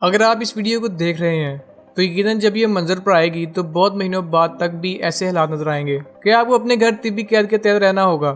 اگر آپ اس ویڈیو کو دیکھ رہے ہیں تو یقیناً جب یہ منظر پر آئے گی تو بہت مہینوں بعد تک بھی ایسے حالات نظر آئیں گے کہ آپ کو اپنے گھر طبی قید کے تحت رہنا ہوگا۔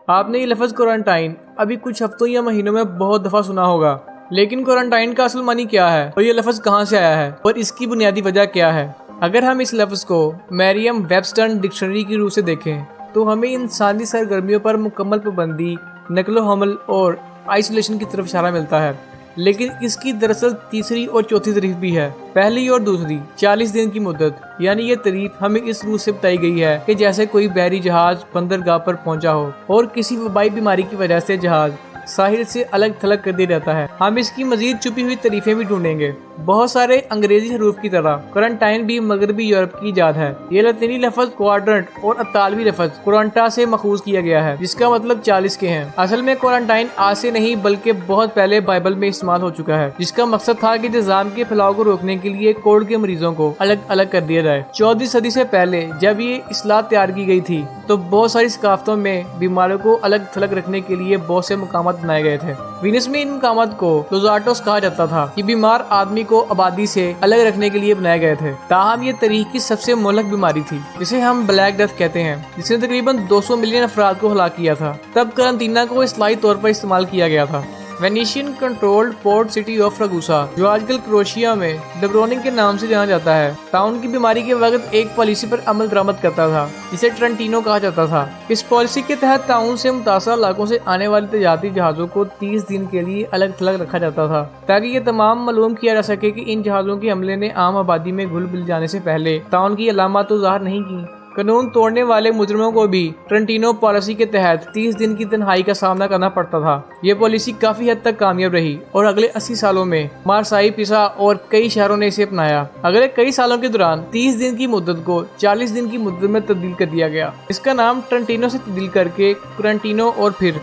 آپ نے یہ لفظ کوارنٹائن ابھی کچھ ہفتوں یا مہینوں میں بہت دفعہ سنا ہوگا، لیکن کوارنٹائن کا اصل معنی کیا ہے اور یہ لفظ کہاں سے آیا ہے اور اس کی بنیادی وجہ کیا ہے؟ اگر ہم اس لفظ کو مریم ویبسٹر ڈکشنری کی روح سے دیکھیں تو ہمیں انسانی سرگرمیوں پر مکمل پابندی، نقل و حمل اور آئسولیشن کی طرف اشارہ ملتا ہے، لیکن اس کی دراصل تیسری اور چوتھی تعریف بھی ہے۔ پہلی اور دوسری 40 دن کی مدت، یعنی یہ تعریف ہمیں اس روح سے بتائی گئی ہے کہ جیسے کوئی بحری جہاز بندرگاہ پر پہنچا ہو اور کسی وبائی بیماری کی وجہ سے جہاز ساحل سے الگ تھلگ کر دیا جاتا ہے۔ ہم اس کی مزید چھپی ہوئی تعریفیں بھی ڈھونڈیں گے۔ بہت سارے انگریزی حروف کی طرح کوارنٹائن بھی مغربی یورپ کی ایجاد ہے۔ یہ لاطینی لفظ کوارڈرنٹ اور اطالوی لفظ کورانٹا سے ماخوذ کیا گیا ہے، جس کا مطلب 40 کے ہیں۔ اصل میں کوارنٹائن آج سے نہیں بلکہ بہت پہلے بائبل میں استعمال ہو چکا ہے، جس کا مقصد تھا کہ نظام کے پھیلاؤ کو روکنے کے لیے کووڈ کے مریضوں کو الگ الگ کر دیا جائے۔ 14 صدی سے پہلے جب یہ اصلاح تیار کی گئی تھی تو بہت ساری ثقافتوں میں بیماروں کو الگ تھلگ رکھنے کے لیے بہت سے مقامات بنائے گئے تھے۔ وینس میں ان مقامات کو لوزارٹوس کہا جاتا تھا۔ یہ بیمار آدمی کو آبادی سے الگ رکھنے کے لیے بنائے گئے تھے، تاہم یہ تاریخ کی سب سے مہلک بیماری تھی، جسے ہم بلیک ڈیتھ کہتے ہیں، جس نے تقریباً 200 ملین افراد کو ہلاک کیا تھا۔ تب قرنطینہ کو اصلاحی طور پر استعمال کیا گیا تھا۔ Venetian controlled port city of Ragusa, جو آج کل کروشیا میں ڈبرونک کے نام سے جانا جاتا ہے، ٹاؤن کی بیماری کے وقت ایک پالیسی پر عمل درآمد کرتا تھا جسے ٹرنٹینو کہا جاتا تھا۔ اس پالیسی کے تحت ٹاؤن سے متاثرہ علاقوں سے آنے والے تجارتی جہازوں کو 30 دن کے لیے الگ تھلگ رکھا جاتا تھا، تاکہ یہ تمام معلوم کیا جا سکے کہ ان جہازوں کے حملے نے عام آبادی میں گھل مل جانے سے پہلے ٹاؤن کی علامات تو ظاہر نہیں کی۔ قانون توڑنے والے مجرموں کو بھی ٹرنٹینو پالیسی کے تحت 30 دن کی تنہائی کا سامنا کرنا پڑتا تھا۔ یہ پالیسی کافی حد تک کامیاب رہی اور اگلے 80 سالوں میں مارسائی، پیسا اور کئی شہروں نے اسے اپنایا۔ اگلے کئی سالوں کے دوران 30 دن کی مدت کو 40 دن کی مدت میں تبدیل کر دیا گیا۔ اس کا نام ٹرنٹینو سے تبدیل کر کے کوارنٹینو اور پھر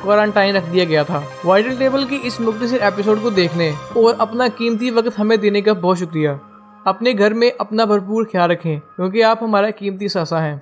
کوارنٹائن رکھ دیا گیا تھا۔ وائٹل ٹیبل کی اس مختصر ایپیسوڈ کو دیکھنے اور اپنا قیمتی وقت ہمیں دینے کا بہت شکریہ۔ اپنے گھر میں اپنا بھرپور خیال رکھیں کیونکہ آپ ہمارا قیمتی ثاثہ ہیں۔